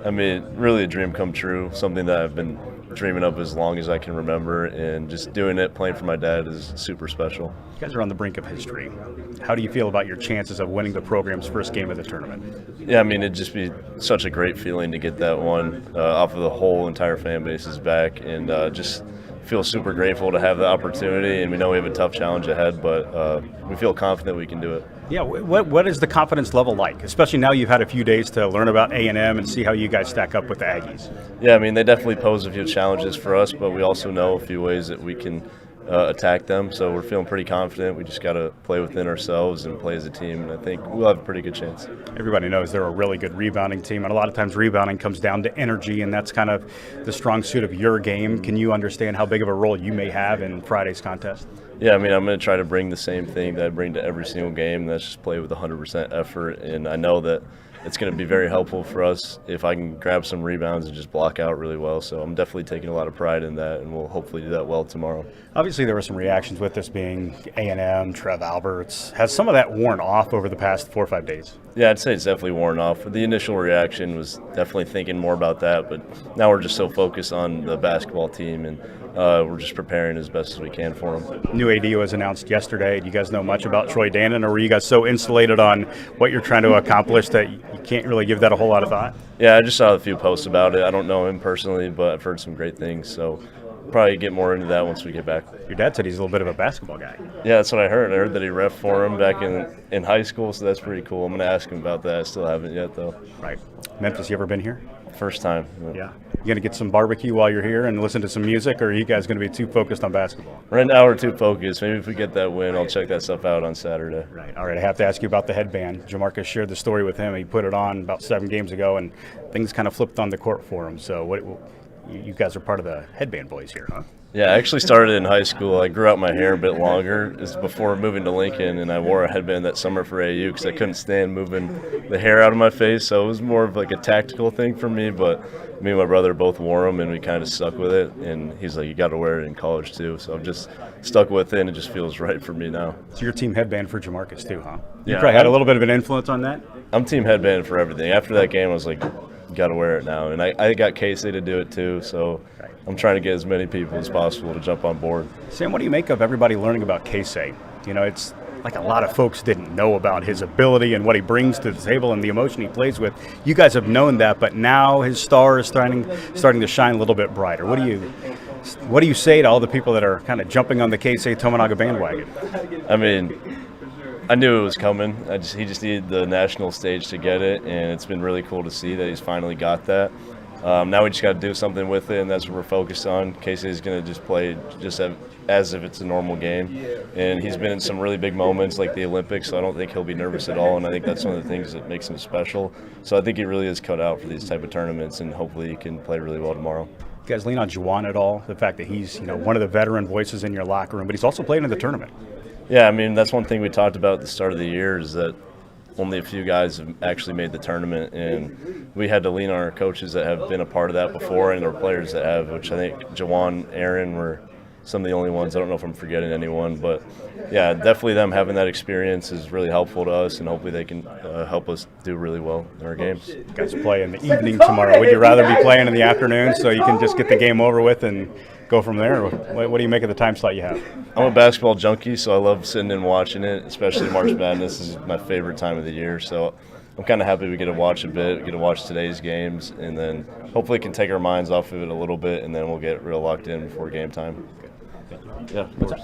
I mean, really a dream come true, something that I've been dreaming of as long as I can remember, and just doing it, playing for my dad is super special. You guys are on the brink of history. How do you feel about your chances of winning the program's first game of the tournament? Yeah, I mean, it'd just be such a great feeling to get that one off of the whole entire fan base's back, and just feel super grateful to have the opportunity. And we know we have a tough challenge ahead, but we feel confident we can do it. Yeah, what is the confidence level like, especially now you've had a few days to learn about A&M and see how you guys stack up with the Aggies? Yeah, I mean, they definitely pose a few challenges for us, but we also know a few ways that we can attack them. So we're feeling pretty confident. We just got to play within ourselves and play as a team, and I think we'll have a pretty good chance. Everybody knows they're a really good rebounding team, and a lot of times rebounding comes down to energy, and that's kind of the strong suit of your game. Can you understand how big of a role you may have in Friday's contest? Yeah, I mean, I'm going to try to bring the same thing that I bring to every single game. That's just play with 100% effort, and I know that it's going to be very helpful for us if I can grab some rebounds and just block out really well. So I'm definitely taking a lot of pride in that, and we'll hopefully do that well tomorrow. Obviously, there were some reactions with this being A&M, Trev Alberts. Has some of that worn off over the past 4 or 5 days? Yeah, I'd say it's definitely worn off. The initial reaction was definitely thinking more about that, but now we're just so focused on the basketball team, and we're just preparing as best as we can for them. New AD was announced yesterday. Do you guys know much about Troy Dannon, or were you guys so insulated on what you're trying to accomplish that you can't really give that a whole lot of thought? Yeah, I just saw a few posts about it. I don't know him personally, but I've heard some great things, so probably get more into that once we get back. Your dad said he's a little bit of a basketball guy. Yeah, that's what I heard. I heard that he ref for him back in high school, so that's pretty cool. I'm going to ask him about that. I still haven't yet, though. Right. Memphis, you ever been here? First time. Yeah. You going to get some barbecue while you're here and listen to some music, or are you guys going to be too focused on basketball? Right now we're too focused. Maybe if we get that win, I'll check that stuff out on Saturday. Right. All right, I have to ask you about the headband. Jamarcus shared the story with him. He put it on about 7 games ago, and things kind of flipped on the court for him. So you guys are part of the headband boys here, huh? Yeah, I actually started in high school. I grew out my hair a bit longer. It was before moving to Lincoln, and I wore a headband that summer for AU because I couldn't stand moving the hair out of my face. So it was more of like a tactical thing for me, but me and my brother both wore them, and we kind of stuck with it. And he's like, you got to wear it in college too. So I've just stuck with it, and it just feels right for me now. So your team headband for Jamarcus too, huh? You Yeah, probably had a little bit of an influence on that? I'm team headband for everything. After that game, I was like, got to wear it now. And I got Casey to do it too, so I'm trying to get as many people as possible to jump on board. Sam, what do you make of everybody learning about Casey? You know, it's like a lot of folks didn't know about his ability and what he brings to the table and the emotion he plays with. You guys have known that, but now his star is starting to shine a little bit brighter. What do you say to all the people that are kind of jumping on the Casey Tominaga bandwagon? I mean, I knew it was coming. He just needed the national stage to get it, and it's been really cool to see that he's finally got that. Now we just got to do something with it, and that's what we're focused on. Casey is going to just play as if it's a normal game, and he's been in some really big moments like the Olympics, so I don't think he'll be nervous at all, and I think that's one of the things that makes him special. So I think he really is cut out for these type of tournaments, and hopefully he can play really well tomorrow. You guys lean on Juwan at all? The fact that he's one of the veteran voices in your locker room, but he's also playing in the tournament. Yeah, I mean, that's one thing we talked about at the start of the year is that only a few guys have actually made the tournament, and we had to lean on our coaches that have been a part of that before and our players that have, which I think Juwan, Aaron were some of the only ones. I don't know if I'm forgetting anyone, but yeah, definitely them having that experience is really helpful to us, and hopefully they can help us do really well in our games. You guys play in the evening tomorrow. Would you rather be playing in the afternoon so you can just get the game over with and go from there? What do you make of the time slot you have? I'm a basketball junkie, so I love sitting and watching it, especially March Madness is my favorite time of the year. So I'm kind of happy we get to watch a bit, we get to watch today's games, and then hopefully can take our minds off of it a little bit, and then we'll get real locked in before game time. Yeah, of course.